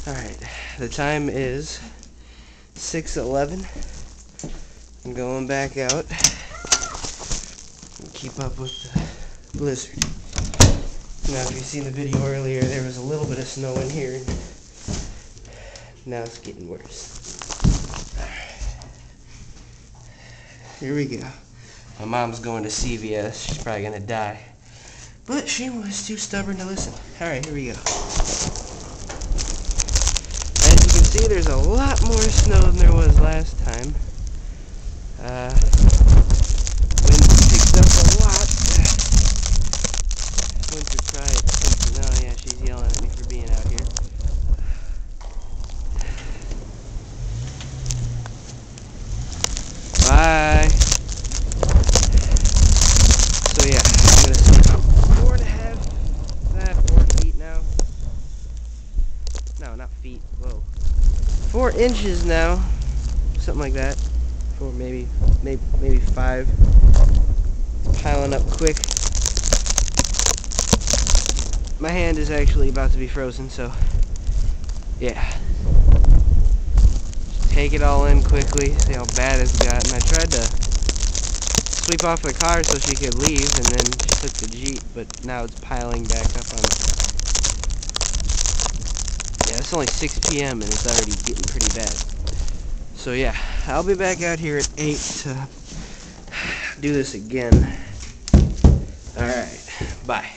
Alright, the time is 6:11. I'm going back out and keep up with the blizzard. Now, if you've seen the video earlier, there was a little bit of snow in here, and now it's getting worse. Here we go. My mom's going to CVS. She's probably gonna die, but she was too stubborn to listen. Alright, here we go. As you can see, there's a lot more snow than there was last time. Wind picked up a lot. Winter tried something. Oh yeah, she's yelling at me for being out here. Bye. So yeah, I'm gonna see about 4 feet now. No, not feet. Whoa. 4 inches now. Something like that. 4, maybe 5. It's piling up quick. My hand is actually about to be frozen, so yeah. Just take it all in quickly, see how bad it's gotten. I tried to sweep off the car so she could leave, and then she took the Jeep, but now it's piling back up on it. Yeah, it's only 6 p.m. and it's already getting pretty bad. So yeah, I'll be back out here at 8 to do this again. Alright, bye.